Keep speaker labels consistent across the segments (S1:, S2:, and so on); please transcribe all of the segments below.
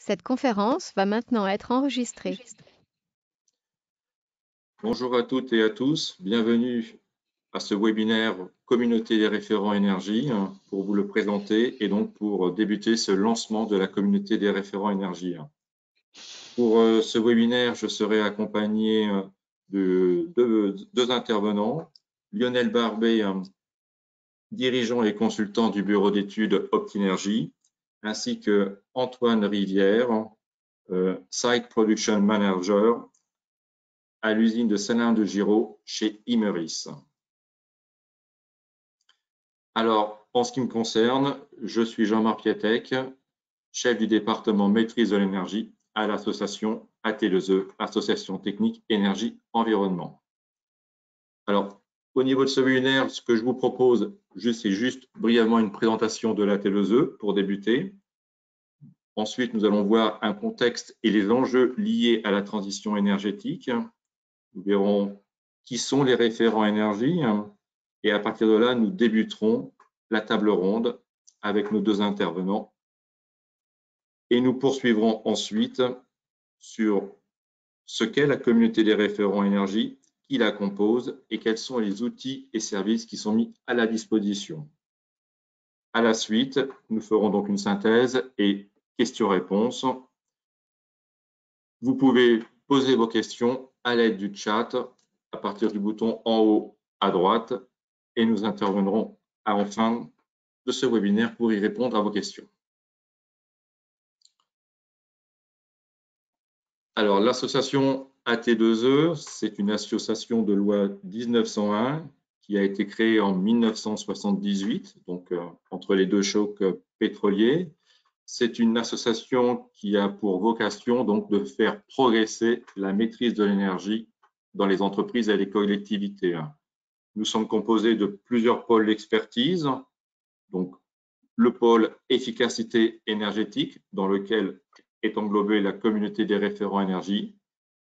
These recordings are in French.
S1: Cette conférence va maintenant être enregistrée.
S2: Bonjour à toutes et à tous, bienvenue à ce webinaire Communauté des référents énergie pour vous le présenter et donc pour débuter ce lancement de la communauté des référents énergie. Pour ce webinaire, je serai accompagné de deux intervenants, Lionel Barbet, dirigeant et consultant du bureau d'études Optinergie, ainsi que Antoine Rivière, Site Production Manager à l'usine de Salins-de-Giraud chez Imerys. Alors, en ce qui me concerne, je suis Jean-Marc Piatek, chef du département maîtrise de l'énergie à l'association AT2E, Association Technique Énergie Environnement. Alors, au niveau de ce webinaire, ce que je vous propose, c'est juste brièvement une présentation de l'AT2E pour débuter. Ensuite, nous allons voir un contexte et les enjeux liés à la transition énergétique. Nous verrons qui sont les référents énergie et à partir de là, nous débuterons la table ronde avec nos deux intervenants et nous poursuivrons ensuite sur ce qu'est la communauté des référents énergie, qui la compose et quels sont les outils et services qui sont mis à la disposition. À la suite, nous ferons donc une synthèse et questions-réponses. Vous pouvez poser vos questions à l'aide du chat à partir du bouton en haut à droite et nous interviendrons à la fin de ce webinaire pour y répondre à vos questions. Alors, l'association AT2E, c'est une association de loi 1901 qui a été créée en 1978, donc entre les deux chocs pétroliers. C'est une association qui a pour vocation donc de faire progresser la maîtrise de l'énergie dans les entreprises et les collectivités. Nous sommes composés de plusieurs pôles d'expertise, donc le pôle efficacité énergétique dans lequel est englobée la communauté des référents énergie,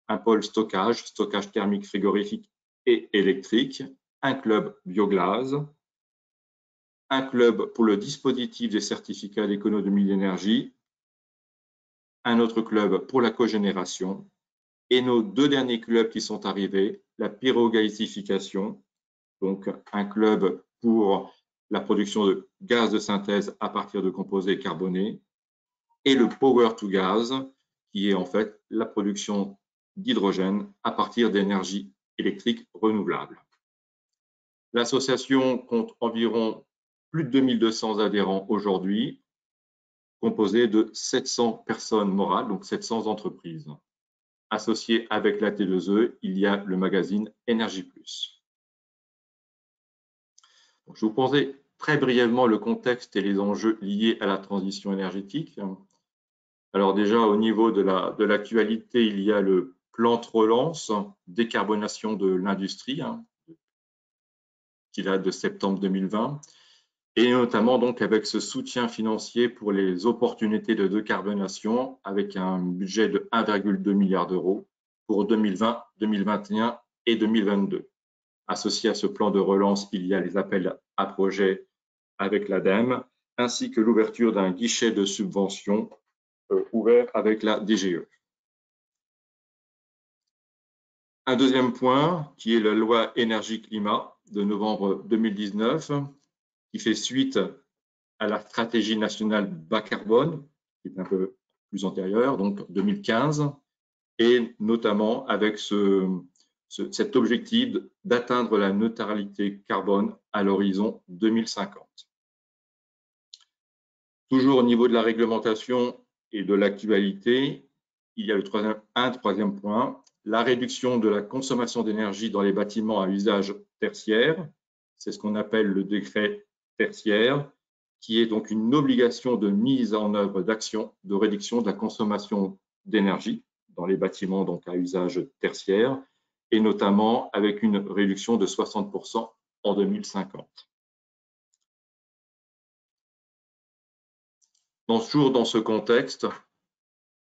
S2: un pôle stockage thermique, frigorifique et électrique, un club biogaz, un club pour le dispositif des certificats d'économie d'énergie, un autre club pour la cogénération et nos deux derniers clubs qui sont arrivés, la pyrogasification, donc un club pour la production de gaz de synthèse à partir de composés carbonés, et le power to gas, qui est en fait la production d'hydrogène à partir d'énergie électrique renouvelable. L'association compte environ plus de 2200 adhérents aujourd'hui, composés de 700 personnes morales, donc 700 entreprises. Associé avec la T2E, il y a le magazine Énergie Plus. Donc, je vous poserai très brièvement le contexte et les enjeux liés à la transition énergétique. Alors déjà, au niveau de l'actualité, il y a le plan de relance, décarbonation de l'industrie, qui date de septembre 2020, et notamment donc avec ce soutien financier pour les opportunités de décarbonation avec un budget de 1,2 milliard d'euros pour 2020, 2021 et 2022. Associé à ce plan de relance, il y a les appels à projets avec l'ADEME, ainsi que l'ouverture d'un guichet de subvention ouvert avec la DGE. Un deuxième point, qui est la loi énergie-climat de novembre 2019, qui fait suite à la stratégie nationale bas carbone, qui est un peu plus antérieure, donc 2015, et notamment avec cet objectif d'atteindre la neutralité carbone à l'horizon 2050. Toujours au niveau de la réglementation et de l'actualité, il y a un troisième point, la réduction de la consommation d'énergie dans les bâtiments à usage tertiaire. C'est ce qu'on appelle le décret tertiaire, qui est donc une obligation de mise en œuvre d'actions de réduction de la consommation d'énergie dans les bâtiments donc à usage tertiaire, et notamment avec une réduction de 60% en 2050. Toujours dans ce contexte,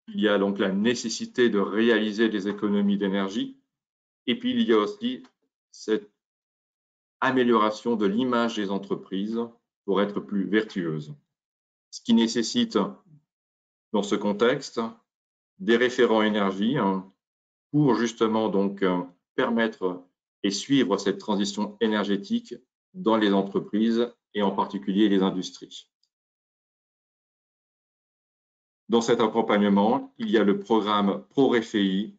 S2: il y a donc la nécessité de réaliser des économies d'énergie et puis il y a aussi cette amélioration de l'image des entreprises pour être plus vertueuses, ce qui nécessite dans ce contexte des référents énergie pour justement donc permettre et suivre cette transition énergétique dans les entreprises et en particulier les industries. Dans cet accompagnement, il y a le programme ProRéféi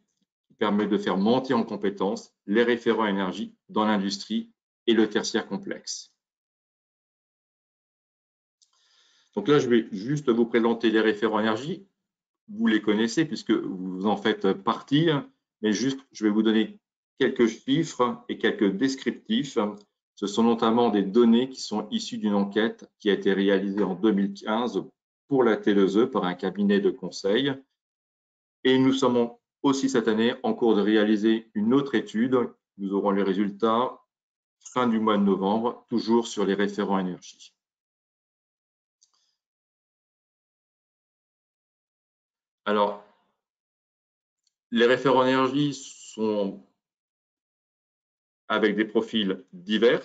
S2: qui permet de faire monter en compétences les référents énergie dans l'industrie et le tertiaire complexe. Donc là, je vais juste vous présenter les référents énergie. Vous les connaissez puisque vous en faites partie, mais juste, je vais vous donner quelques chiffres et quelques descriptifs. Ce sont notamment des données qui sont issues d'une enquête qui a été réalisée en 2015 pour la T2E par un cabinet de conseil. Et nous sommes aussi cette année en cours de réaliser une autre étude. Nous aurons les résultats fin du mois de novembre, toujours sur les référents énergie. Alors, les référents énergie sont avec des profils divers.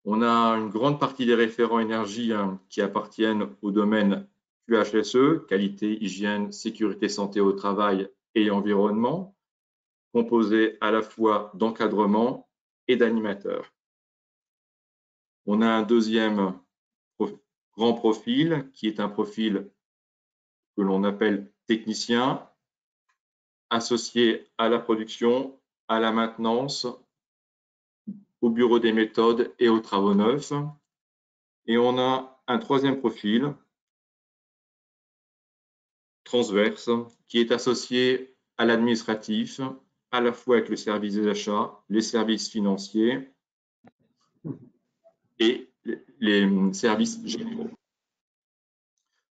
S2: On a une grande partie des référents énergie qui appartiennent au domaine QHSE, qualité, hygiène, sécurité, santé au travail et environnement, composés à la fois d'encadrement et d'animateurs. On a un deuxième grand profil qui est un profil que l'on appelle technicien, associé à la production, à la maintenance, au bureau des méthodes et aux travaux neufs. Et on a un troisième profil transverse qui est associé à l'administratif, à la fois avec le service des achats, les services financiers et les services généraux.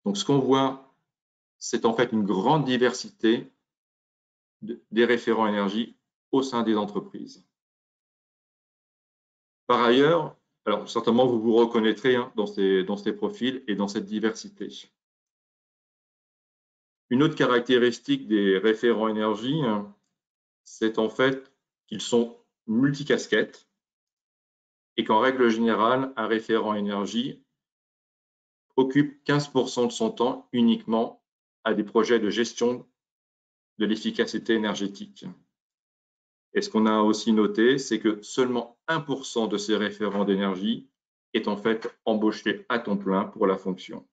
S2: Donc ce qu'on voit, c'est en fait une grande diversité des référents énergie au sein des entreprises. Par ailleurs, alors certainement vous vous reconnaîtrez dans ces profils et dans cette diversité. Une autre caractéristique des référents énergie, c'est en fait qu'ils sont multicasquettes et qu'en règle générale, un référent énergie occupe 15% de son temps uniquement à des projets de gestion de l'efficacité énergétique. Et ce qu'on a aussi noté, c'est que seulement 1% de ces référents d'énergie est en fait embauché à temps plein pour la fonction.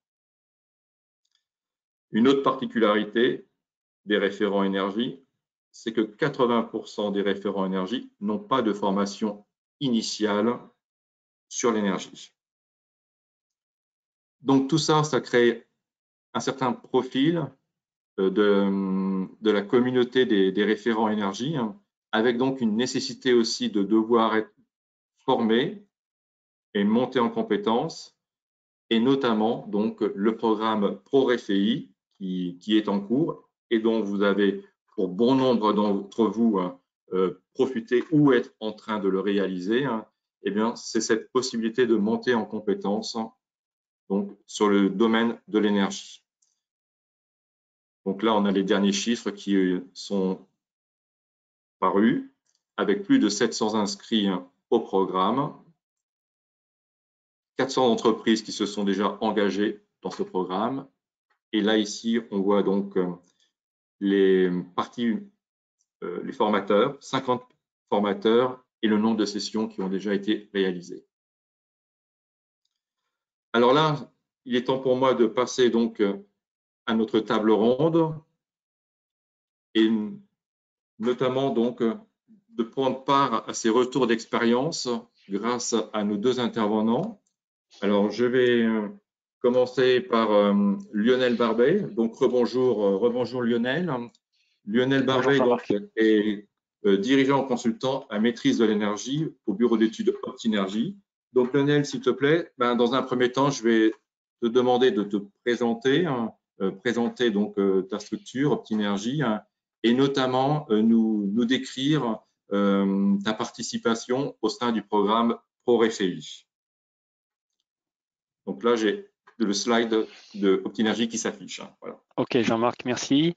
S2: Une autre particularité des référents énergie, c'est que 80% des référents énergie n'ont pas de formation initiale sur l'énergie. Donc tout ça, ça crée un certain profil de la communauté des référents énergie, avec donc une nécessité aussi de devoir être formé et monter en compétences, et notamment donc le programme ProRéféi qui est en cours et dont vous avez pour bon nombre d'entre vous profité ou être en train de le réaliser. Eh bien, c'est cette possibilité de monter en compétences donc, sur le domaine de l'énergie. Donc là, on a les derniers chiffres qui sont parus, avec plus de 700 inscrits au programme, 400 entreprises qui se sont déjà engagées dans ce programme. Et là, ici, on voit donc les formateurs, 50 formateurs et le nombre de sessions qui ont déjà été réalisées. Alors là, il est temps pour moi de passer donc à notre table ronde et notamment donc de prendre part à ces retours d'expérience grâce à nos deux intervenants. Alors, je vais commencer par Lionel Barbet. Donc, rebonjour Lionel. Lionel Barbet donc, est dirigeant consultant à maîtrise de l'énergie au bureau d'études Optinergie. Donc, Lionel, s'il te plaît, dans un premier temps, je vais te demander de te présenter, présenter donc ta structure Optinergie et notamment nous décrire ta participation au sein du programme ProRéféi. Donc là, j'ai le slide de Optinergie qui s'affiche. Voilà.
S3: Ok, Jean-Marc, merci.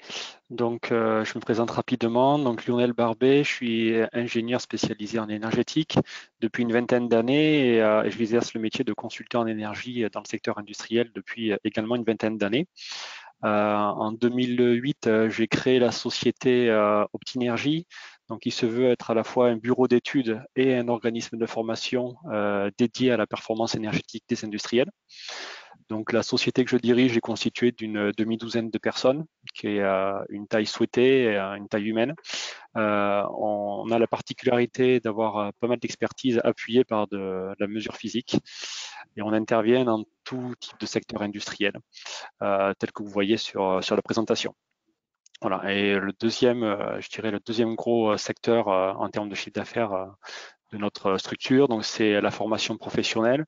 S3: Donc, je me présente rapidement. Donc, Lionel Barbet, je suis ingénieur spécialisé en énergétique depuis une vingtaine d'années et je exerce le métier de consultant en énergie dans le secteur industriel depuis également une vingtaine d'années. En 2008, j'ai créé la société Optinergie, donc il se veut être à la fois un bureau d'études et un organisme de formation dédié à la performance énergétique des industriels. Donc la société que je dirige est constituée d'une demi-douzaine de personnes, qui est une taille souhaitée, une taille humaine. On a la particularité d'avoir pas mal d'expertise appuyée par de la mesure physique et on intervient dans tout type de secteur industriel, tel que vous voyez sur la présentation. Voilà. Et le deuxième, je dirais le deuxième gros secteur en termes de chiffre d'affaires de notre structure, donc c'est la formation professionnelle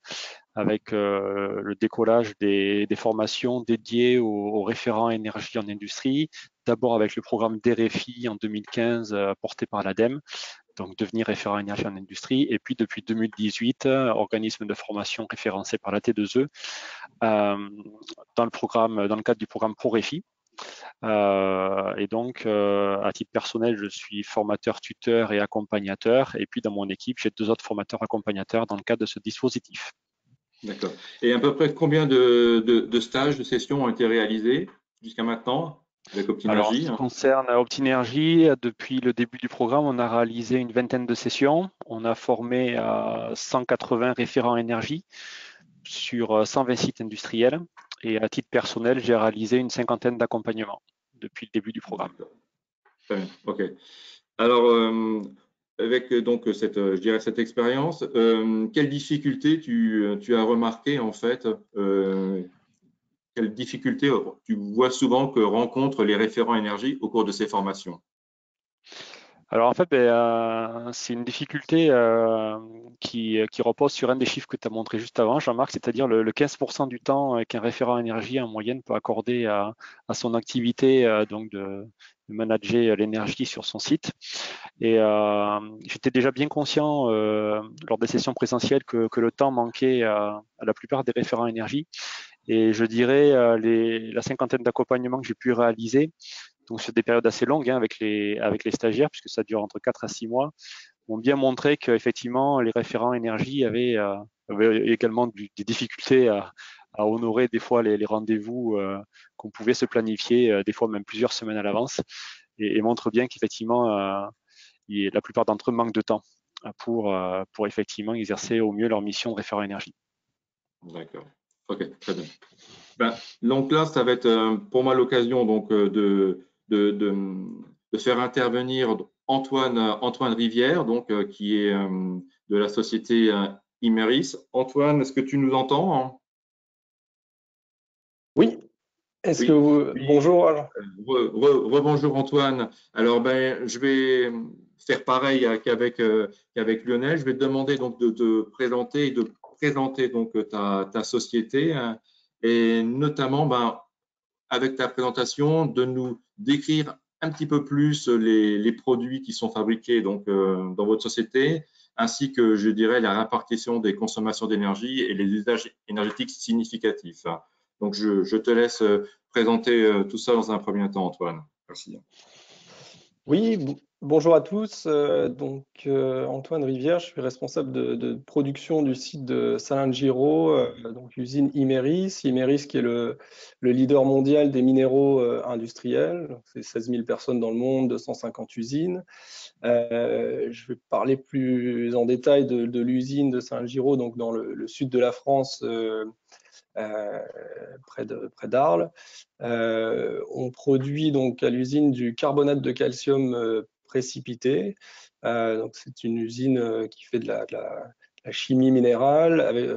S3: avec le décollage des formations dédiées aux référents énergie en industrie, d'abord avec le programme DRFI en 2015 porté par l'ADEME, donc devenir référent énergie en industrie, et puis depuis 2018, organisme de formation référencé par la T2E dans le cadre du programme ProRefi. Et donc, à titre personnel, je suis formateur, tuteur et accompagnateur. Et puis, dans mon équipe, j'ai 2 autres formateurs accompagnateurs dans le cadre de ce dispositif.
S2: D'accord. Et à peu près combien de stages, de sessions ont été réalisés jusqu'à maintenant avec
S3: Alors, en ce
S2: Optinergie?
S3: qui concerne Optinergie, depuis le début du programme, on a réalisé une vingtaine de sessions. On a formé 180 référents énergie sur 120 sites industriels. Et à titre personnel, j'ai réalisé une cinquantaine d'accompagnements depuis le début du programme.
S2: Très bien, ok. Alors, avec donc je dirais cette expérience, quelles difficultés tu as remarqué en fait quelles difficultés tu vois souvent que rencontrent les référents énergie au cours de ces formations?
S3: Alors en fait, c'est une difficulté qui repose sur un des chiffres que tu as montré juste avant, Jean-Marc, c'est-à-dire le 15% du temps qu'un référent énergie en moyenne peut accorder à son activité donc de manager l'énergie sur son site. Et j'étais déjà bien conscient lors des sessions présentielles que le temps manquait à la plupart des référents énergie. Et je dirais la cinquantaine d'accompagnements que j'ai pu réaliser, donc sur des périodes assez longues avec les stagiaires, puisque ça dure entre 4 à 6 mois, ont bien montré qu'effectivement les référents énergie avaient également des difficultés à honorer des fois les rendez-vous qu'on pouvait se planifier, des fois même plusieurs semaines à l'avance, et montrent bien qu'effectivement la plupart d'entre eux manquent de temps pour effectivement exercer au mieux leur mission de référent énergie.
S2: D'accord. Ok, très bien. Donc là, ça va être pour moi l'occasion donc de faire intervenir Antoine Rivière, donc qui est de la société Imeris. Antoine, est-ce que tu nous entends, hein?
S4: Oui. Est-ce
S2: Oui.
S4: que vous... Bonjour.
S2: Rebonjour Antoine. Alors je vais faire pareil qu'avec Lionel. Je vais te demander donc de te présenter et de présenter donc ta société hein, et notamment avec ta présentation de nous décrire un petit peu plus les produits qui sont fabriqués donc dans votre société ainsi que je dirais la répartition des consommations d'énergie et les usages énergétiques significatifs. Donc je te laisse présenter tout ça dans un premier temps, Antoine. Merci.
S4: Oui, bonjour à tous. Antoine Rivière, je suis responsable de production du site de Salingiro, donc usine Imeris. Imeris qui est le leader mondial des minéraux industriels. C'est 16 000 personnes dans le monde, 250 usines. Je vais parler plus en détail de l'usine de Salingiro, donc dans le sud de la France. Près d'Arles. On produit donc à l'usine du carbonate de calcium précipité. Donc c'est une usine qui fait de la chimie minérale avec,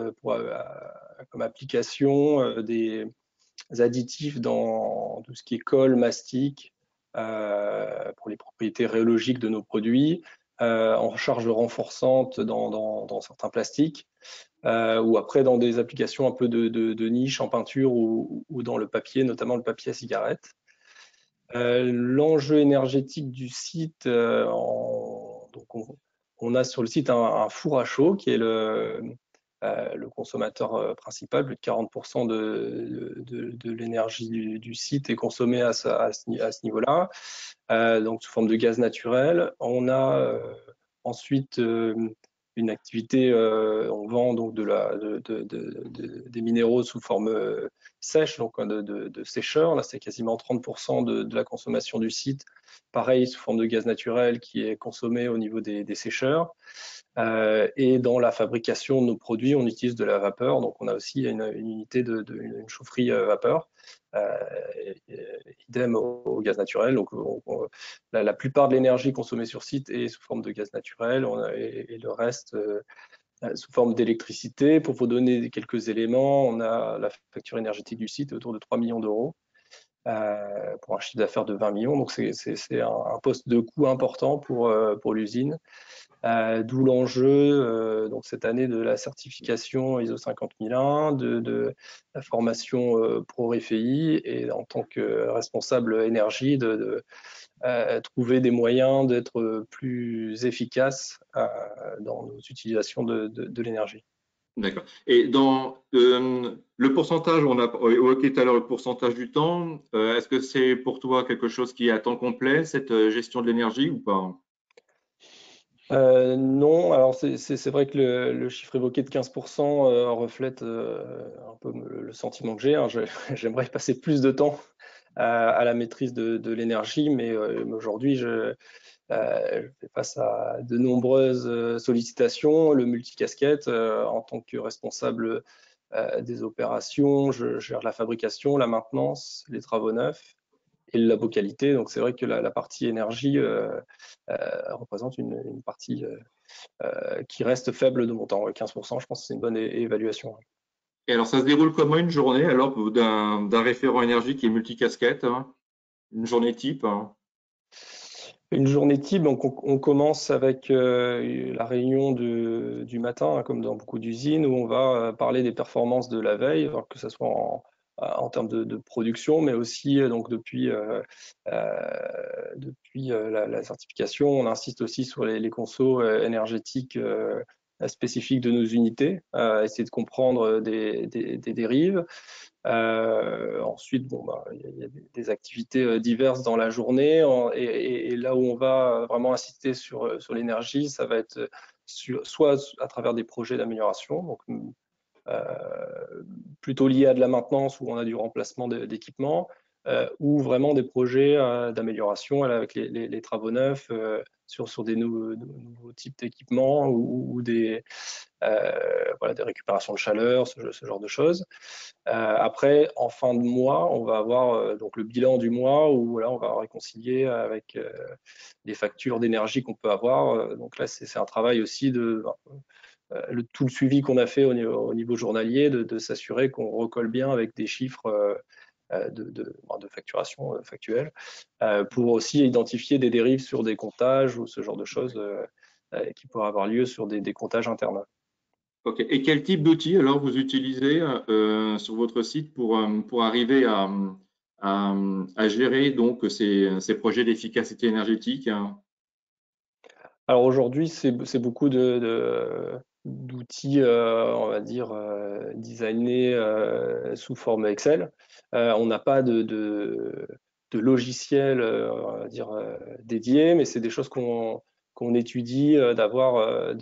S4: comme application des additifs dans tout ce qui est colle, mastic, pour les propriétés rhéologiques de nos produits, en charge renforçante dans certains plastiques. Ou après dans des applications un peu de niche en peinture ou dans le papier, notamment le papier à cigarette. L'enjeu énergétique du site, donc on a sur le site un four à chaud qui est le consommateur principal. Plus de 40% de l'énergie du site est consommée à ce niveau-là, donc sous forme de gaz naturel. On a ensuite une activité, on vend donc des minéraux sous forme sèche, donc de sécheur. Là, c'est quasiment 30% de la consommation du site. Pareil, sous forme de gaz naturel qui est consommé au niveau des sécheurs. Et dans la fabrication de nos produits, on utilise de la vapeur. Donc, on a aussi une unité une chaufferie vapeur. Idem au gaz naturel. Donc, la plupart de l'énergie consommée sur site est sous forme de gaz naturel et le reste sous forme d'électricité. Pour vous donner quelques éléments, on a la facture énergétique du site autour de 3 millions d'euros pour un chiffre d'affaires de 20 millions. Donc, c'est un poste de coût important pour l'usine. D'où l'enjeu donc cette année de la certification ISO 50001, de la formation Pro RFI et en tant que responsable énergie de trouver des moyens d'être plus efficace dans nos utilisations de l'énergie.
S2: D'accord. Et dans le pourcentage, on a évoqué tout à l'heure le pourcentage du temps. Est-ce que c'est pour toi quelque chose qui est à temps complet, cette gestion de l'énergie ou pas?
S4: Non, alors c'est vrai que le chiffre évoqué de 15% reflète un peu le sentiment que j'ai. Hein. J'aimerais passer plus de temps à la maîtrise de l'énergie, mais aujourd'hui, je fais face à de nombreuses sollicitations, le multicasquette en tant que responsable des opérations, je gère la fabrication, la maintenance, les travaux neufs et le labo qualité. Donc c'est vrai que la partie énergie représente une partie qui reste faible de mon temps. 15%, je pense que c'est une bonne évaluation.
S2: Et alors, ça se déroule comment une journée alors d'un référent énergie qui est multicasquette, hein, une journée type? Hein?
S4: Une journée type, donc on commence avec la réunion du matin, hein, comme dans beaucoup d'usines, où on va parler des performances de la veille, alors que ce soit en termes de production, mais aussi donc depuis la certification, on insiste aussi sur les consos énergétiques spécifiques de nos unités, essayer de comprendre des dérives. Ensuite, il y a des activités diverses dans la journée et là où on va vraiment insister sur l'énergie, ça va être soit à travers des projets d'amélioration, donc plutôt liés à de la maintenance où on a du remplacement d'équipements, ou vraiment des projets d'amélioration avec les travaux neufs sur des nouveaux types d'équipements ou des récupérations de chaleur, ce genre de choses. Après, en fin de mois, on va avoir donc le bilan du mois où là, on va réconcilier avec les factures d'énergie qu'on peut avoir. Donc là, c'est un travail aussi de tout le suivi qu'on a fait au niveau journalier, de s'assurer qu'on recolle bien avec des chiffres de facturation factuelle, pour aussi identifier des dérives sur des comptages ou ce genre de choses qui pourraient avoir lieu sur des comptages internes.
S2: Ok. Et quel type d'outils alors vous utilisez sur votre site pour arriver à gérer donc ces projets d'efficacité énergétique? Hein?
S4: Alors aujourd'hui, c'est beaucoup d'outils, on va dire, designés sous forme Excel. On n'a pas de logiciel, on va dire, dédié, mais c'est des choses qu'on étudie, d'avoir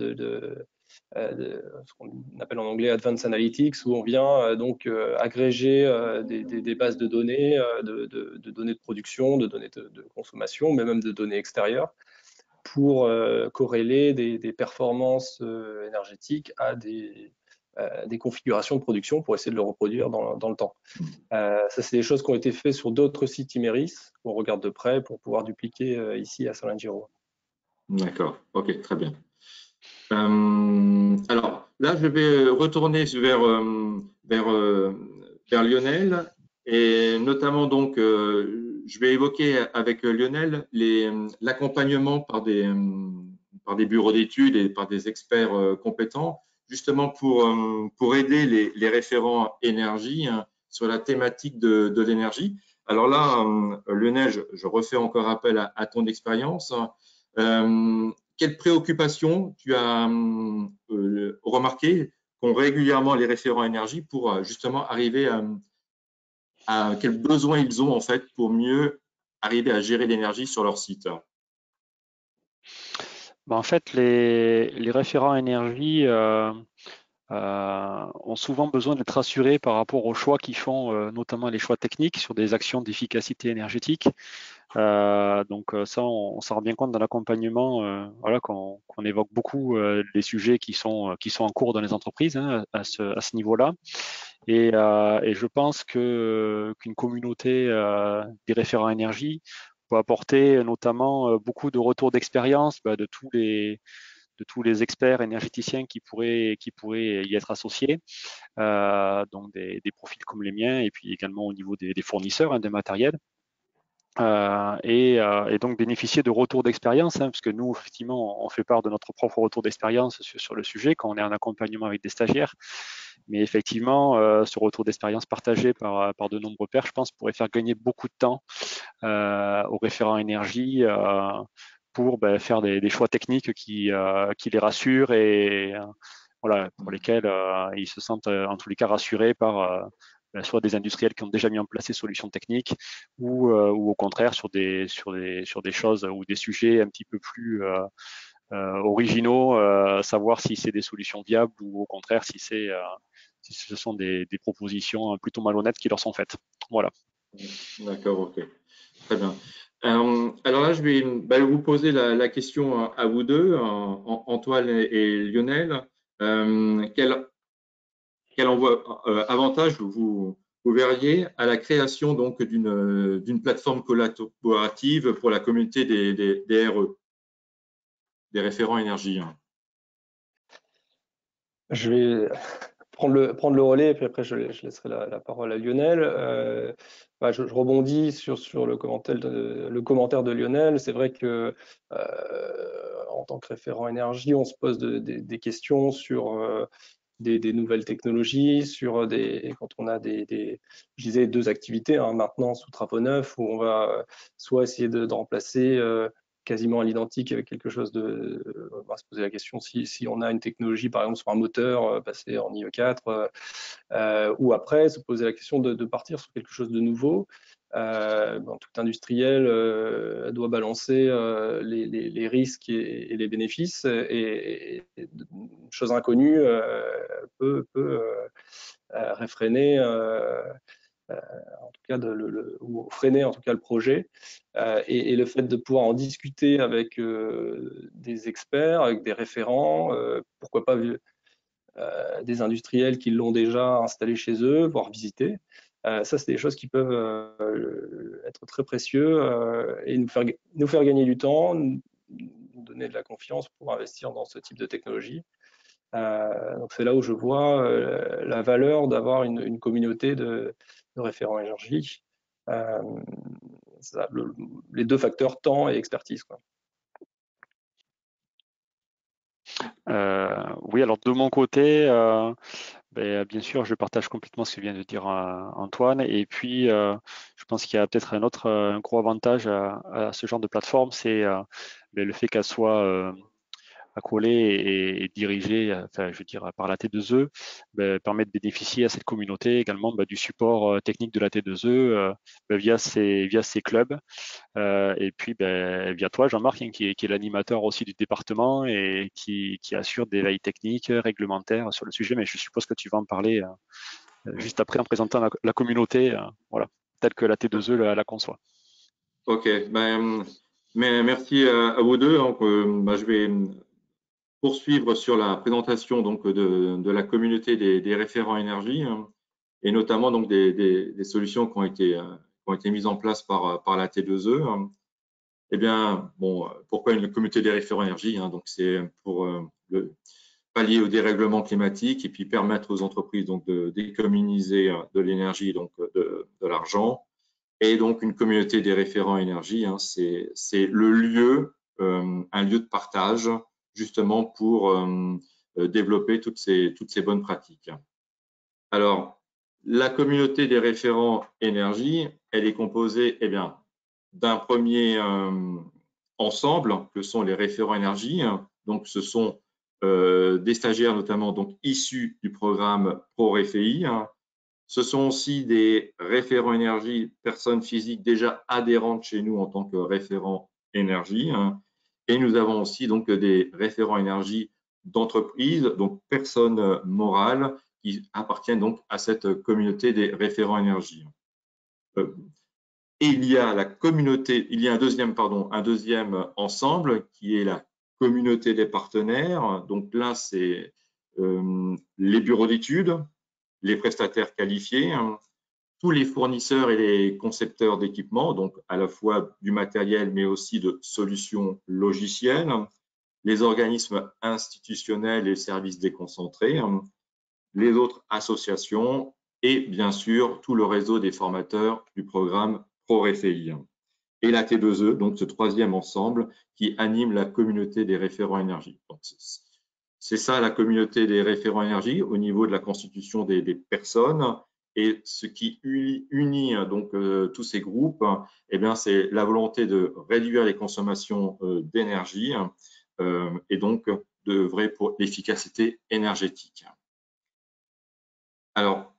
S4: ce qu'on appelle en anglais Advanced Analytics, où on vient donc agréger des bases de données, de données de production, de données de consommation, mais même de données extérieures, pour corréler des performances énergétiques à des configurations de production pour essayer de le reproduire dans le temps. Ça, c'est des choses qui ont été faites sur d'autres sites Imerys, qu'on regarde de près pour pouvoir dupliquer ici à Salengiro.
S2: D'accord, ok, très bien. Alors là, je vais retourner vers Lionel et notamment donc, je vais évoquer avec Lionel l'accompagnement par des bureaux d'études et par des experts compétents, justement pour aider les référents énergie hein, sur la thématique de l'énergie. Alors là, Lionel, je refais encore appel à ton expérience. Quelles préoccupations tu as remarqué qu'ont régulièrement les référents énergie pour justement arriver à quels besoins ils ont en fait pour mieux arriver à gérer l'énergie sur leur site?
S3: En fait, les référents énergie ont souvent besoin d'être rassurés par rapport aux choix qu'ils font, notamment les choix techniques sur des actions d'efficacité énergétique. Donc ça, on s'en rend bien compte dans l'accompagnement, voilà, qu'on évoque beaucoup les sujets qui sont en cours dans les entreprises, hein, à ce niveau-là. Et je pense qu'une communauté des référents énergie peut apporter notamment beaucoup de retours d'expérience de tous les experts énergéticiens qui pourraient y être associés, donc des profils comme les miens, et puis également au niveau des fournisseurs, hein, des matériels. Et donc bénéficier de retours d'expérience, hein, parce que nous, effectivement, on fait part de notre propre retour d'expérience sur le sujet quand on est en accompagnement avec des stagiaires. Mais effectivement, ce retour d'expérience partagé par de nombreux pairs, je pense, pourrait faire gagner beaucoup de temps aux référents énergie pour faire des choix techniques qui les rassurent et voilà, pour lesquels ils se sentent en tous les cas rassurés par soit des industriels qui ont déjà mis en place ces solutions techniques ou au contraire sur des choses ou des sujets un petit peu plus originaux, savoir si c'est des solutions viables ou au contraire si ce sont des propositions plutôt malhonnêtes qui leur sont faites. Voilà.
S2: D'accord, ok. Très bien. Alors là, je vais vous poser la question à vous deux, Antoine et Lionel. Quel avantage vous verriez à la création donc d'une plateforme collaborative pour la communauté des RE, des référents énergie?
S4: Je vais prendre le relais et puis après je laisserai la parole à Lionel. Je rebondis sur le commentaire de Lionel. C'est vrai que en tant que référent énergie, on se pose des questions sur des nouvelles technologies, sur quand on a je disais, deux activités, hein, maintenance ou travaux neufs, où on va soit essayer de remplacer quasiment à l'identique avec quelque chose on va se poser la question si on a une technologie, par exemple sur un moteur, passer en IE4, ou après se poser la question de partir sur quelque chose de nouveau. Tout industriel doit balancer les risques et les bénéfices, et une chose inconnue peut réfréner en tout cas ou freiner en tout cas le projet, et le fait de pouvoir en discuter avec des experts, avec des référents, pourquoi pas des industriels qui l'ont déjà installé chez eux, voire visité. Ça, c'est des choses qui peuvent être très précieux et nous faire gagner du temps, nous donner de la confiance pour investir dans ce type de technologie. Donc c'est là où je vois la valeur d'avoir une communauté de référents énergie. Les deux facteurs, temps et expertise, quoi.
S3: Oui, alors de mon côté, bien sûr, je partage complètement ce que vient de dire Antoine. Et puis, je pense qu'il y a peut-être un gros avantage à ce genre de plateforme, c'est le fait qu'elle soit accolée et dirigée, enfin, je veux dire, par la T2E, permet de bénéficier à cette communauté également du support technique de la T2E via ces clubs. Et puis via toi, Jean-Marc, hein, qui est l'animateur aussi du département et qui assure des veilles techniques, réglementaires sur le sujet. Mais je suppose que tu vas en parler juste après en présentant la communauté, voilà, telle que la T2E la conçoit.
S2: Ok, mais merci à vous deux. Donc, je vais poursuivre sur la présentation donc de la communauté des référents énergie, hein, et notamment donc des solutions qui ont été mises en place par la T2E. Hein. Eh bien, bon, pourquoi une communauté des référents énergie, hein? Donc, c'est pour pallier au dérèglement climatique et puis permettre aux entreprises donc d'économiser de l'énergie, donc de l'argent. Et donc, une communauté des référents énergie, hein, c'est le lieu, un lieu de partage, justement pour développer toutes ces bonnes pratiques. Alors, la communauté des référents énergie, elle est composée d'un premier ensemble que sont les référents énergie. Donc, ce sont des stagiaires notamment donc issus du programme ProRéféi. Ce sont aussi des référents énergie, personnes physiques déjà adhérentes chez nous en tant que référents énergie. Et nous avons aussi donc des référents énergie d'entreprise, donc personnes morales qui appartiennent donc à cette communauté des référents énergie. Et il y a la communauté, il y a un deuxième ensemble qui est la communauté des partenaires. Donc là, c'est les bureaux d'études, les prestataires qualifiés, tous les fournisseurs et les concepteurs d'équipements, donc à la fois du matériel, mais aussi de solutions logicielles, les organismes institutionnels et services déconcentrés, les autres associations et bien sûr tout le réseau des formateurs du programme ProRéféi. Et la T2E, donc ce troisième ensemble qui anime la communauté des référents énergie. C'est ça la communauté des référents énergie au niveau de la constitution des personnes. Et ce qui unit donc tous ces groupes, eh bien, c'est la volonté de réduire les consommations d'énergie et donc d'œuvrer pour l'efficacité énergétique. Alors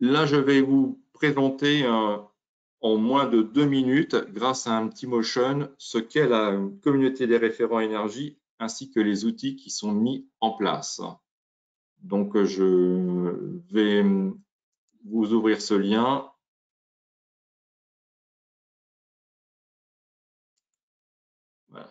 S2: là, je vais vous présenter en moins de 2 minutes, grâce à un petit motion, ce qu'est la communauté des référents énergie ainsi que les outils qui sont mis en place. Donc, je vais vous ouvrir ce lien. Voilà.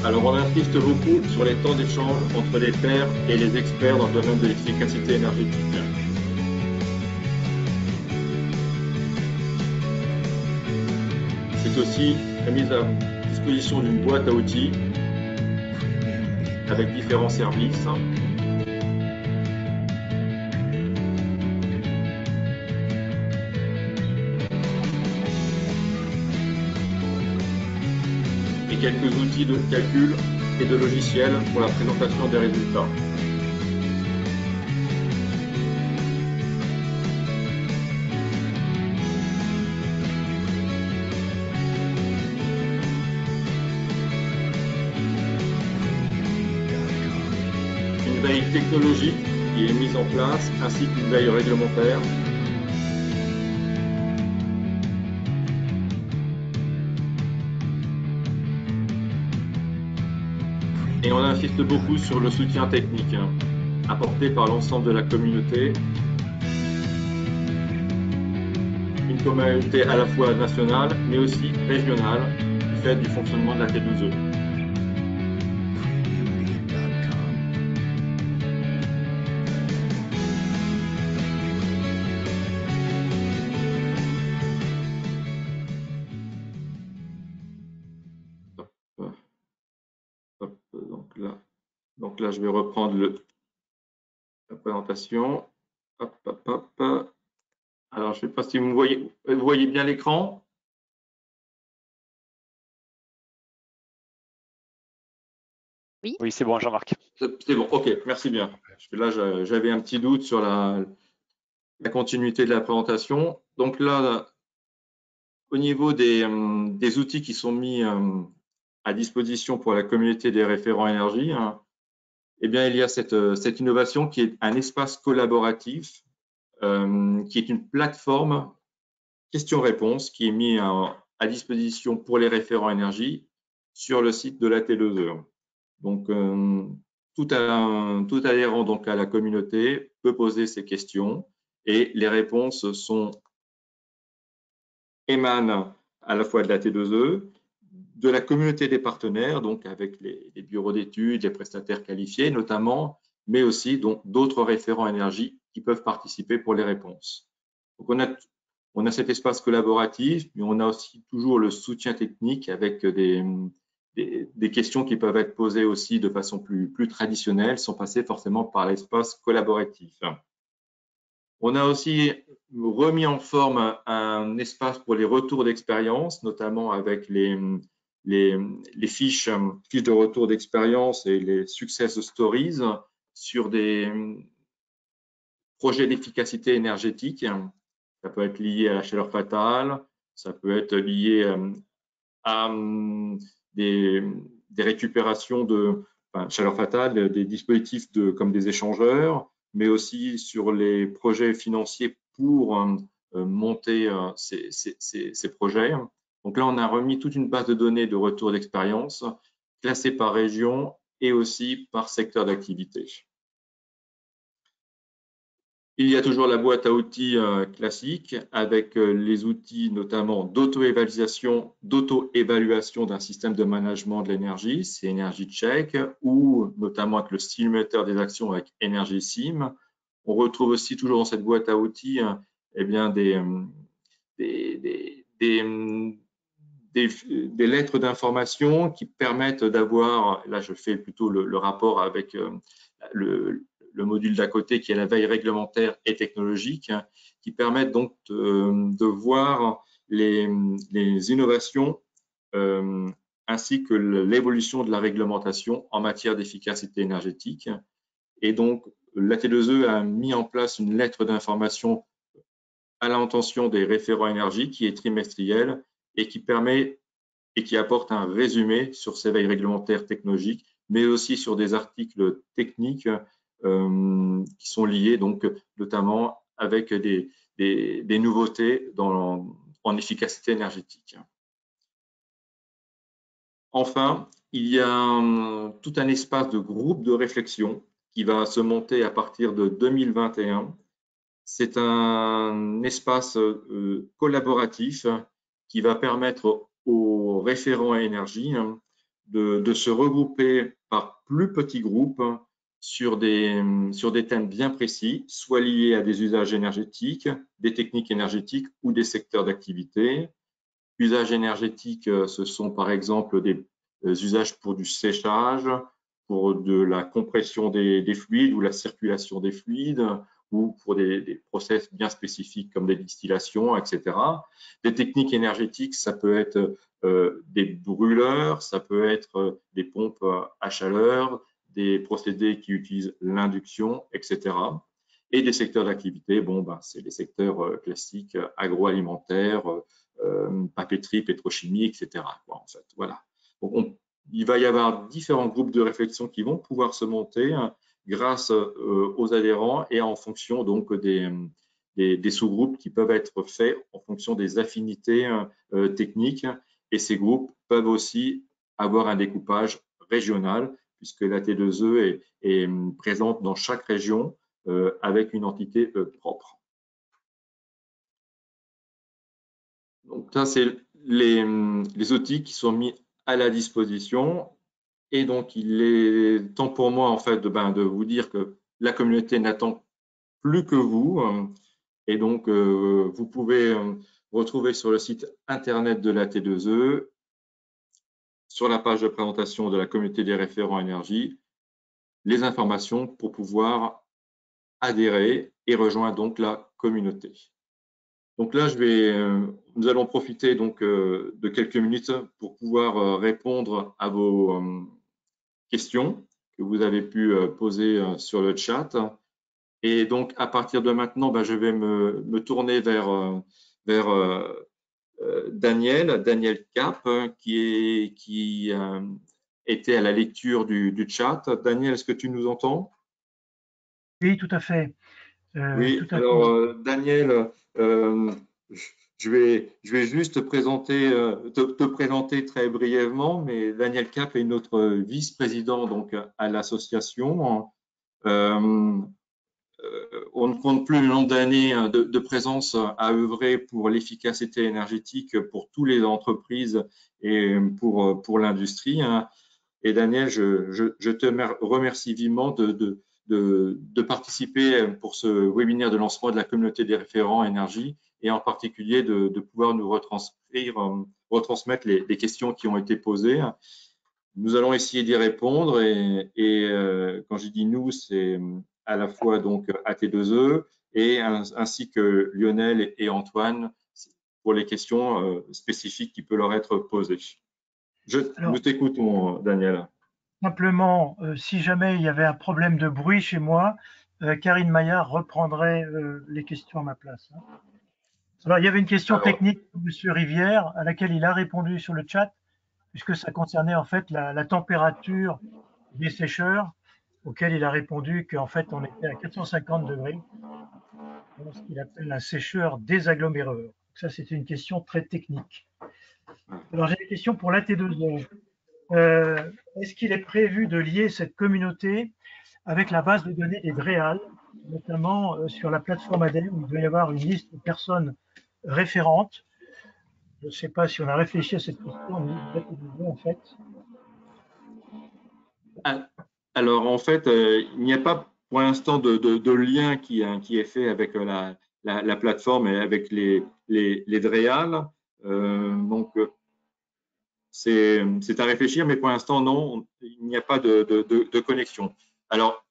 S2: Alors, on insiste beaucoup sur les temps d'échange entre les pairs et les experts dans le domaine de l'efficacité énergétique. C'est aussi la mise à disposition d'une boîte à outils avec différents services. Et quelques outils de calcul et de logiciels pour la présentation des résultats. Une veille technologique qui est mise en place, ainsi qu'une veille réglementaire. Et on insiste beaucoup sur le soutien technique apporté par l'ensemble de la communauté. Une communauté à la fois nationale, mais aussi régionale, du fait du fonctionnement de la T2E. Donc là, je vais reprendre la présentation. Hop, hop, hop. Alors, je ne sais pas si vous voyez bien l'écran.
S1: Oui,
S3: Oui, c'est bon, Jean-Marc.
S2: C'est bon, ok, merci bien. Parce que là, j'avais un petit doute sur la continuité de la présentation. Donc là, au niveau des outils qui sont mis à disposition pour la communauté des référents énergie, eh bien, il y a cette innovation qui est un espace collaboratif, qui est une plateforme questions-réponses qui est mis à disposition pour les référents énergie sur le site de la T2E. Donc, tout adhérent donc à la communauté peut poser ses questions et les réponses émanent à la fois de la T2E, de la communauté des partenaires, donc avec les bureaux d'études, les prestataires qualifiés notamment, mais aussi d'autres référents énergie qui peuvent participer pour les réponses. Donc on a cet espace collaboratif, mais on a aussi toujours le soutien technique avec des questions qui peuvent être posées aussi de façon plus traditionnelle, sans passer forcément par l'espace collaboratif. On a aussi remis en forme un espace pour les retours d'expérience, notamment avec les fiches de retour d'expérience et les success stories sur des projets d'efficacité énergétique. Ça peut être lié à la chaleur fatale, ça peut être lié à des récupérations de chaleur fatale, des dispositifs comme des échangeurs, mais aussi sur les projets financiers pour monter ces projets. Donc là, on a remis toute une base de données de retour d'expérience classée par région et aussi par secteur d'activité. Il y a toujours la boîte à outils classique avec les outils notamment d'auto-évaluation d'un système de management de l'énergie, c'est Energy Check, ou notamment avec le simulateur des actions avec Energy Sim. On retrouve aussi toujours dans cette boîte à outils eh bien, des lettres d'information qui permettent d'avoir, là je fais plutôt le rapport avec le module d'à côté qui est la veille réglementaire et technologique, qui permettent donc de voir les innovations ainsi que l'évolution de la réglementation en matière d'efficacité énergétique. Et donc, l'AT2E a mis en place une lettre d'information à l'intention des référents énergie qui est trimestrielle et qui permet et qui apporte un résumé sur ces veilles réglementaires technologiques, mais aussi sur des articles techniques qui sont liés donc notamment avec des nouveautés en efficacité énergétique. Enfin, il y a tout un espace de groupe de réflexion qui va se monter à partir de 2021. C'est un espace collaboratif qui va permettre aux référents à énergie de se regrouper par plus petits groupes sur des thèmes bien précis, soit liés à des usages énergétiques, des techniques énergétiques ou des secteurs d'activité. Usages énergétiques, ce sont par exemple des usages pour du séchage, pour de la compression des fluides ou la circulation des fluides, ou pour des process bien spécifiques comme des distillations, etc. Des techniques énergétiques, ça peut être des brûleurs, ça peut être des pompes à chaleur, des procédés qui utilisent l'induction, etc. Et des secteurs d'activité, bon, c'est les secteurs classiques agroalimentaires, papeterie, pétrochimie, etc. En fait, voilà. Donc, il va y avoir différents groupes de réflexion qui vont pouvoir se monter grâce aux adhérents et en fonction donc des sous-groupes qui peuvent être faits en fonction des affinités techniques. Et ces groupes peuvent aussi avoir un découpage régional puisque la T2E est présente dans chaque région avec une entité propre. Donc ça, c'est les outils qui sont mis à la disposition. Et donc, il est temps pour moi, en fait, de vous dire que la communauté n'attend plus que vous. Et donc, vous pouvez retrouver sur le site internet de la T2E, sur la page de présentation de la communauté des référents énergie, les informations pour pouvoir adhérer et rejoindre donc la communauté. Donc là, nous allons profiter donc de quelques minutes pour pouvoir répondre à vos questions que vous avez pu poser sur le chat. Et donc, à partir de maintenant, je vais me tourner vers Daniel Cap, qui était à la lecture du chat. Daniel, est-ce que tu nous entends?
S5: Oui, tout à fait.
S2: Oui,
S5: tout à
S2: alors Daniel, je vais juste te présenter très brièvement, mais Daniel Cap est notre vice-président donc à l'association. On ne compte plus le nombre d'années de présence à œuvrer pour l'efficacité énergétique pour toutes les entreprises et pour l'industrie. Et Daniel, je te remercie vivement de participer pour ce webinaire de lancement de la communauté des référents énergie et en particulier de pouvoir nous retransmettre les questions qui ont été posées. Nous allons essayer d'y répondre et quand je dis nous, c'est à la fois donc AT2E, et ainsi que Lionel et Antoine pour les questions spécifiques qui peuvent leur être posées. Nous t'écoutons, Daniel.
S5: Simplement, si jamais il y avait un problème de bruit chez moi, Karine Maillard reprendrait les questions à ma place. Alors, il y avait une question technique de M. Rivière à laquelle il a répondu sur le chat, puisque ça concernait en fait la température des sécheurs, auquel il a répondu qu'en fait on était à 450 degrés, dans ce qu'il appelle un sécheur désaggloméreur. Donc ça, c'est une question très technique. Alors, j'ai une question pour l'AT2O. Est-ce qu'il est prévu de lier cette communauté avec la base de données des DREAL, notamment sur la plateforme ADEME, où il doit y avoir une liste de personnes référentes? Je ne sais pas si on a réfléchi à cette question au niveau de l'AT2O, en fait.
S2: Alors, en fait, il n'y a pas pour l'instant de lien qui est fait avec la plateforme et avec les DREAL. Donc, c'est à réfléchir, mais pour l'instant, non, il n'y a pas de connexion. Alors,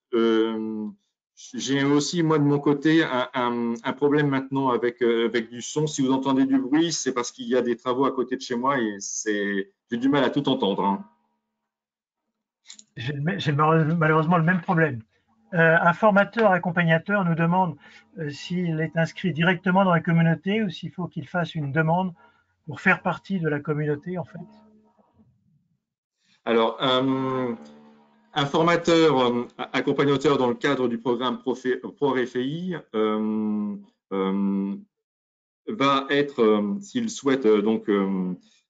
S2: j'ai aussi, moi, de mon côté, un problème maintenant avec du son. Si vous entendez du bruit, c'est parce qu'il y a des travaux à côté de chez moi et j'ai du mal à tout entendre, hein.
S5: J'ai malheureusement le même problème. Un formateur accompagnateur nous demande s'il est inscrit directement dans la communauté ou s'il faut qu'il fasse une demande pour faire partie de la communauté, en fait.
S2: Alors, un formateur accompagnateur dans le cadre du programme ProRFI va être, s'il souhaite donc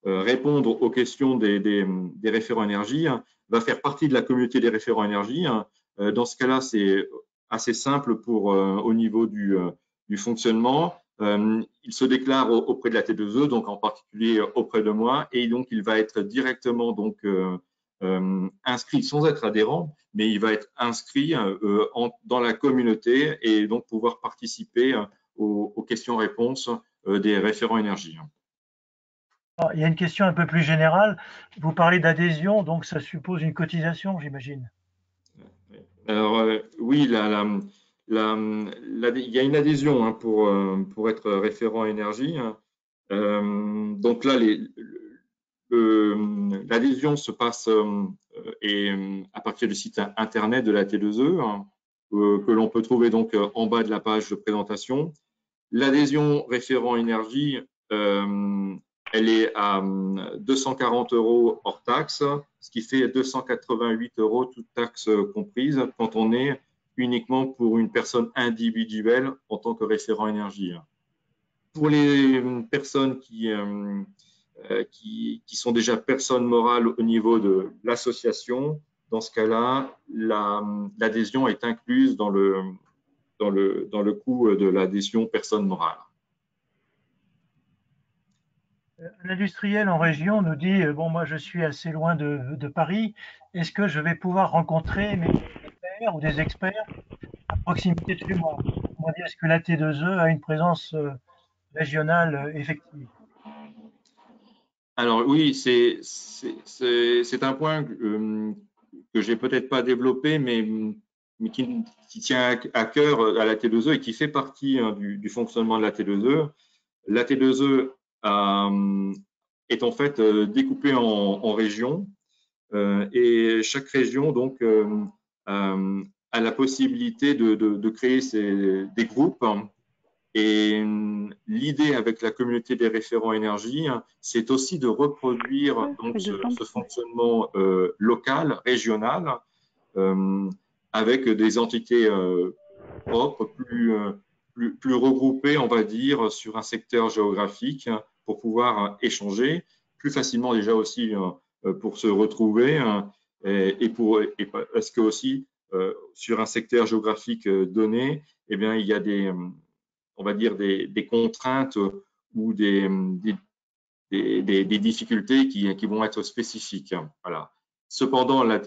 S2: répondre aux questions des référents énergie, va faire partie de la communauté des référents énergie. Dans ce cas-là, c'est assez simple au niveau du fonctionnement. Il se déclare auprès de la T2E, donc en particulier auprès de moi, et donc il va être directement donc inscrit sans être adhérent, mais il va être inscrit dans la communauté et donc pouvoir participer aux questions-réponses des référents énergie.
S5: Il y a une question un peu plus générale. Vous parlez d'adhésion, donc ça suppose une cotisation, j'imagine.
S2: Alors, oui, il y a une adhésion, hein, pour être référent énergie. Donc là, l'adhésion se passe à partir du site internet de la T2E, hein, que l'on peut trouver donc en bas de la page de présentation. L'adhésion référent énergie, elle est à 240 € hors taxe, ce qui fait 288 € toutes taxes comprises quand on est uniquement pour une personne individuelle en tant que référent énergie. Pour les personnes qui sont déjà personnes morales au niveau de l'association, dans ce cas-là, l'adhésion est incluse dans le coût de l'adhésion personne morale.
S5: Un industriel en région nous dit bon, moi je suis assez loin de Paris, est-ce que je vais pouvoir rencontrer mes experts ou des experts à proximité de chez moi? Est-ce que la T2E a une présence régionale effective?
S2: Alors oui, c'est un point que j'ai peut-être pas développé, mais qui tient à cœur à la T2E et qui fait partie, hein, du fonctionnement de la T2E. La T2E est en fait découpée en régions et chaque région donc a la possibilité de créer des groupes. Et l'idée avec la communauté des référents énergie, c'est aussi de reproduire donc ce fonctionnement local, régional, avec des entités propres, plus regroupées, on va dire, sur un secteur géographique pour pouvoir échanger plus facilement déjà aussi pour se retrouver et parce que aussi sur un secteur géographique donné, eh bien, il y a on va dire des contraintes ou des difficultés qui vont être spécifiques. Voilà. Cependant, la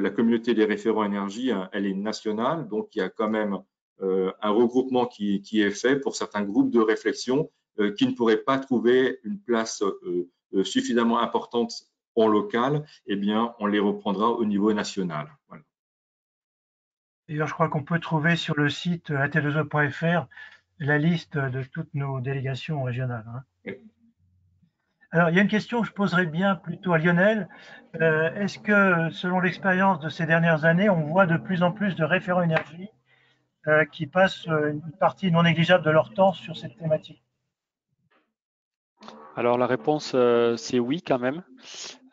S2: communauté des référents énergie, elle est nationale, donc il y a quand même un regroupement qui est fait pour certains groupes de réflexion qui ne pourraient pas trouver une place suffisamment importante en local, eh bien, on les reprendra au niveau national. Voilà.
S5: D'ailleurs, je crois qu'on peut trouver sur le site at2e.fr la liste de toutes nos délégations régionales. Alors, il y a une question que je poserais bien plutôt à Lionel. Est-ce que, selon l'expérience de ces dernières années, on voit de plus en plus de référents énergie qui passent une partie non négligeable de leur temps sur cette thématique?
S3: Alors la réponse, c'est oui quand même.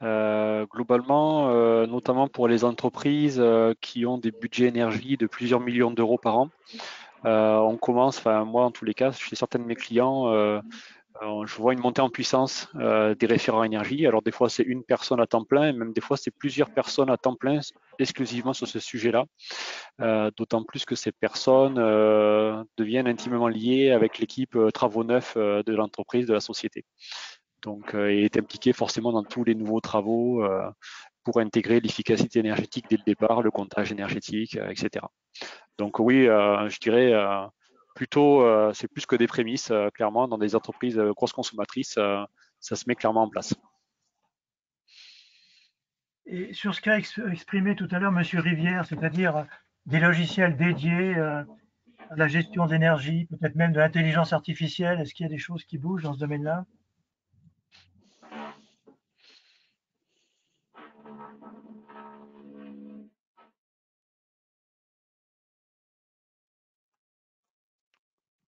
S3: Globalement, notamment pour les entreprises qui ont des budgets énergie de plusieurs millions d'euros par an, on commence, enfin moi en tous les cas, chez certains de mes clients, je vois une montée en puissance des référents énergie. Alors des fois c'est une personne à temps plein, et même des fois c'est plusieurs personnes à temps plein exclusivement sur ce sujet-là. D'autant plus que ces personnes deviennent intimement liées avec l'équipe travaux neufs de l'entreprise, de la société. Donc, il est impliqué forcément dans tous les nouveaux travaux pour intégrer l'efficacité énergétique dès le départ, le comptage énergétique, etc. Donc oui, je dirais plutôt, c'est plus que des prémices, clairement, dans des entreprises grosses consommatrices, ça se met clairement en place.
S5: Et sur ce qu'a exprimé tout à l'heure M. Rivière, c'est-à-dire des logiciels dédiés à la gestion d'énergie, peut-être même de l'intelligence artificielle, est-ce qu'il y a des choses qui bougent dans ce domaine-là?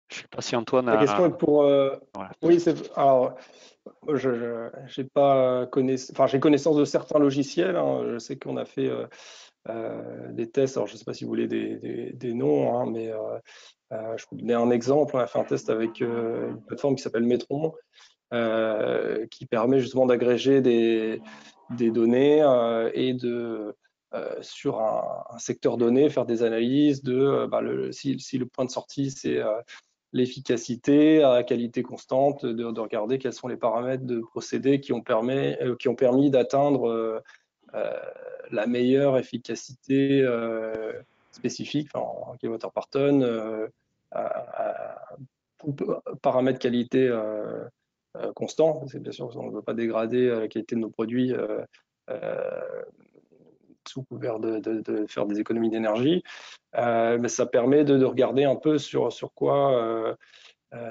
S3: Je ne sais pas si Antoine
S4: La question
S3: a...
S4: est pour.
S3: Voilà.
S4: Oui, alors, j'ai pas j'ai connaissance de certains logiciels. Je sais qu'on a fait des tests. Alors, je ne sais pas si vous voulez des noms, mais je peux vous donner un exemple. On a fait un test avec une plateforme qui s'appelle Metron, qui permet justement d'agréger des données et de sur un secteur donné faire des analyses de si le point de sortie c'est l'efficacité à qualité constante, de regarder quels sont les paramètres de procédé qui ont permis d'atteindre la meilleure efficacité spécifique en kWh par tonne paramètres qualité constant. Bien sûr, on ne veut pas dégrader la qualité de nos produits sous couvert de faire des économies d'énergie. Mais ça permet de regarder un peu sur quoi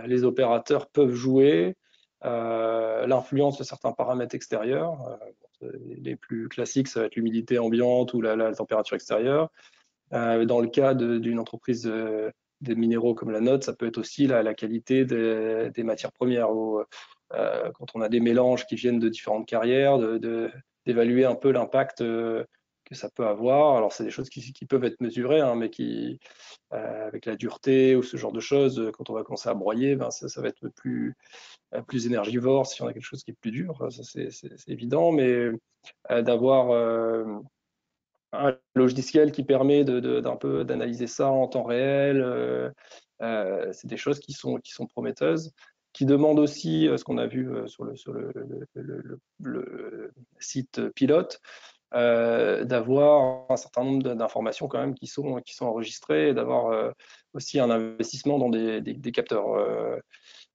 S4: les opérateurs peuvent jouer, l'influence de certains paramètres extérieurs. Les plus classiques, ça va être l'humidité ambiante ou la température extérieure. Dans le cas d'une entreprise des minéraux comme la nôtre, ça peut être aussi la qualité des matières premières. Quand on a des mélanges qui viennent de différentes carrières, d'évaluer un peu l'impact que ça peut avoir. Alors, c'est des choses qui peuvent être mesurées, mais qui, avec la dureté ou ce genre de choses, quand on va commencer à broyer, ça va être plus énergivore si on a quelque chose qui est plus dur. Ça, c'est évident, mais d'avoir un logiciel qui permet d'un peu d'analyser ça en temps réel, c'est des choses qui sont prometteuses, qui demandent aussi ce qu'on a vu sur le site pilote, d'avoir un certain nombre d'informations quand même qui sont enregistrées, et d'avoir aussi un investissement dans des capteurs,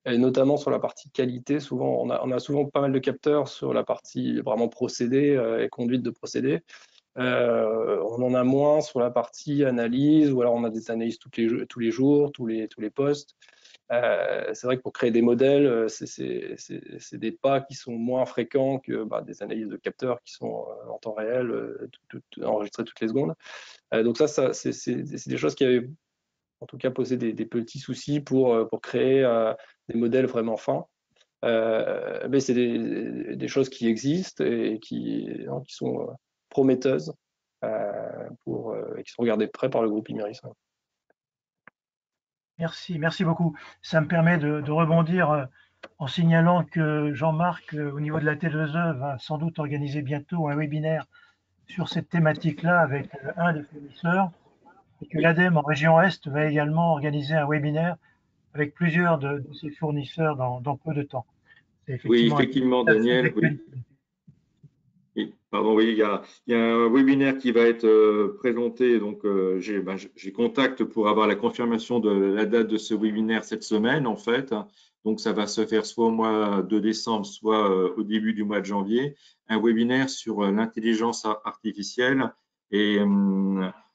S4: et notamment sur la partie qualité. Souvent, on a souvent pas mal de capteurs sur la partie vraiment procédé et conduite de procédé. On en a moins sur la partie analyse, ou alors on a des analyses tous les jours, tous les postes. C'est vrai que pour créer des modèles, c'est des pas qui sont moins fréquents que des analyses de capteurs qui sont en temps réel, enregistrées toutes les secondes. Donc ça c'est des choses qui avaient en tout cas posé des petits soucis pour créer des modèles vraiment fins. Mais c'est des choses qui existent et qui sont prometteuses et qui sont regardées de près par le groupe Imerys.
S5: Merci beaucoup. Ça me permet de rebondir en signalant que Jean-Marc, au niveau de la T2E, va sans doute organiser bientôt un webinaire sur cette thématique-là avec un des fournisseurs, et que l'ADEME en région Est va également organiser un webinaire avec plusieurs de ses fournisseurs dans peu de temps. C'est
S2: Oui,
S5: effectivement
S2: Daniel. Oui, pardon, oui, il y a un webinaire qui va être présenté. Donc, j'ai contact pour avoir la confirmation de la date de ce webinaire cette semaine, en fait. Donc, ça va se faire soit au mois de décembre, soit au début du mois de janvier. Un webinaire sur l'intelligence artificielle et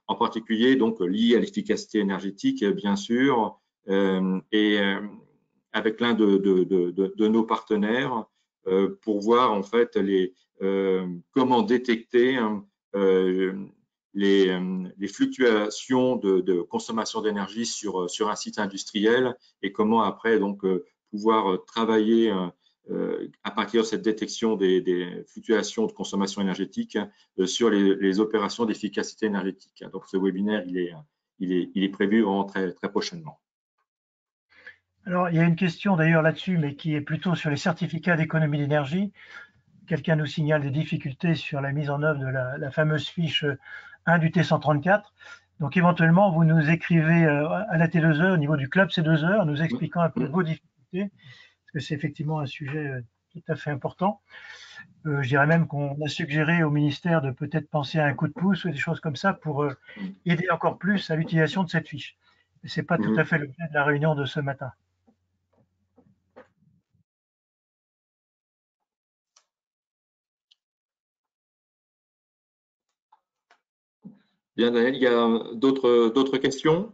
S2: en particulier donc liées à l'efficacité énergétique, bien sûr, et avec l'un de nos partenaires pour voir en fait comment détecter les fluctuations de consommation d'énergie sur un site industriel et comment après donc pouvoir travailler à partir de cette détection des fluctuations de consommation énergétique sur les opérations d'efficacité énergétique. Donc ce webinaire il est prévu vraiment très prochainement.
S5: Alors, il y a une question d'ailleurs là-dessus, mais qui est plutôt sur les certificats d'économie d'énergie. Quelqu'un nous signale des difficultés sur la mise en œuvre de la fameuse fiche 1 du T134. Donc, éventuellement, vous nous écrivez à la T2E au niveau du club C2E, nous expliquant un peu vos difficultés, parce que c'est effectivement un sujet tout à fait important. Je dirais même qu'on a suggéré au ministère de peut-être penser à un coup de pouce ou des choses comme ça pour aider encore plus à l'utilisation de cette fiche. Mais ce n'est pas tout à fait l'objet de la réunion de ce matin.
S2: Bien, Daniel, il y a d'autres questions?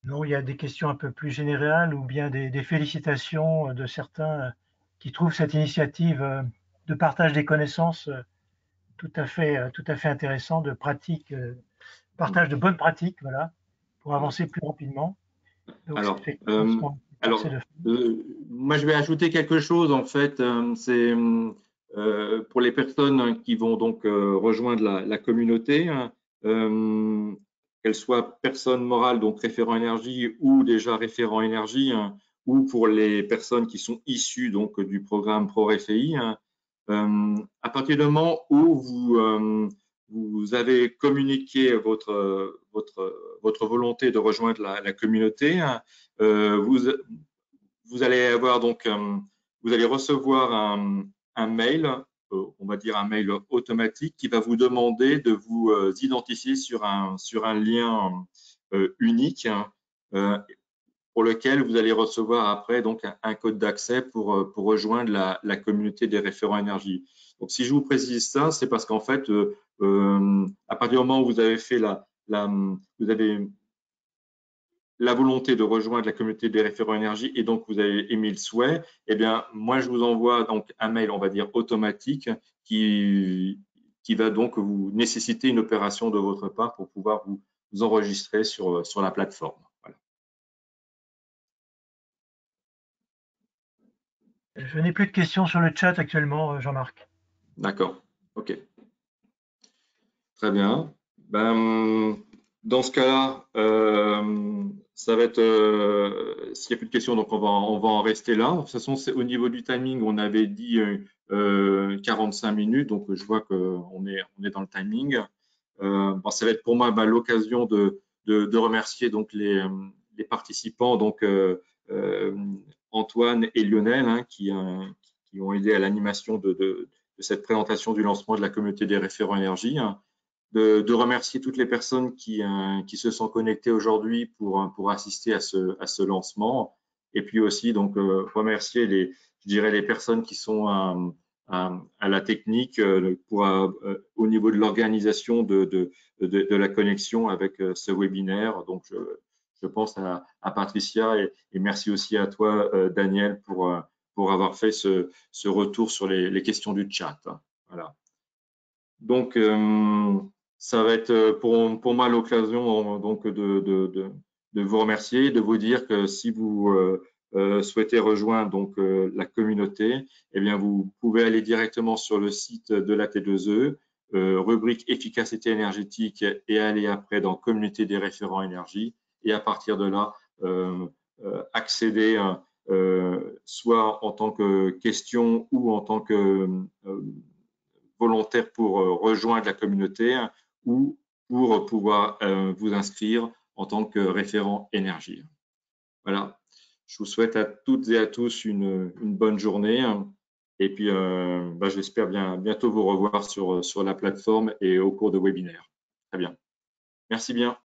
S5: Non, il y a des questions un peu plus générales ou bien des félicitations de certains qui trouvent cette initiative de partage des connaissances tout à fait intéressant, de pratique, partage de bonnes pratiques, voilà, pour avancer plus rapidement. Donc,
S2: Alors,
S5: de
S2: moi, je vais ajouter quelque chose, en fait, c'est pour les personnes qui vont donc rejoindre la communauté, qu'elles soient personnes morales, donc référents énergie ou déjà référents énergie, ou pour les personnes qui sont issues donc du programme ProRéféi, à partir du moment où vous avez communiqué votre volonté de rejoindre la communauté, vous allez avoir donc, vous allez recevoir un mail, on va dire un mail automatique qui va vous demander de vous identifier sur un lien unique pour lequel vous allez recevoir après donc un code d'accès pour rejoindre la communauté des référents énergie. Donc, si je vous précise ça, c'est parce qu'en fait, à partir du moment où vous avez fait vous avez la volonté de rejoindre la communauté des référents énergie et donc vous avez émis le souhait, eh bien, moi, je vous envoie donc un mail, on va dire, automatique qui va donc vous nécessiter une opération de votre part pour pouvoir vous enregistrer sur la plateforme. Voilà.
S5: Je n'ai plus de questions sur le chat actuellement, Jean-Marc.
S2: D'accord, ok. Très bien. Ben, dans ce cas-là, ça va être, s'il n'y a plus de questions, donc on va en rester là. De toute façon, au niveau du timing, on avait dit 45 minutes, donc je vois qu'on est dans le timing. Bon, ça va être pour moi l'occasion de remercier donc les participants, donc Antoine et Lionel, hein, qui ont aidé à l'animation de cette présentation du lancement de la communauté des référents énergie. De remercier toutes les personnes qui se sont connectées aujourd'hui pour assister à ce lancement. Et puis aussi, donc, remercier je dirais, les personnes qui sont à la technique au niveau de l'organisation de la connexion avec ce webinaire. Donc, je pense à Patricia et merci aussi à toi, Daniel, pour avoir fait ce retour sur les questions du chat. Voilà. Donc, ça va être pour moi l'occasion donc de vous remercier, de vous dire que si vous souhaitez rejoindre donc la communauté, eh bien vous pouvez aller directement sur le site de la T2E, rubrique efficacité énergétique et aller après dans communauté des référents énergie et à partir de là accéder soit en tant que question ou en tant que volontaire pour rejoindre la communauté ou pour pouvoir vous inscrire en tant que référent énergie. Voilà. Je vous souhaite à toutes et à tous une bonne journée et puis j'espère bientôt vous revoir sur la plateforme et au cours de webinaire. Très bien. Merci bien.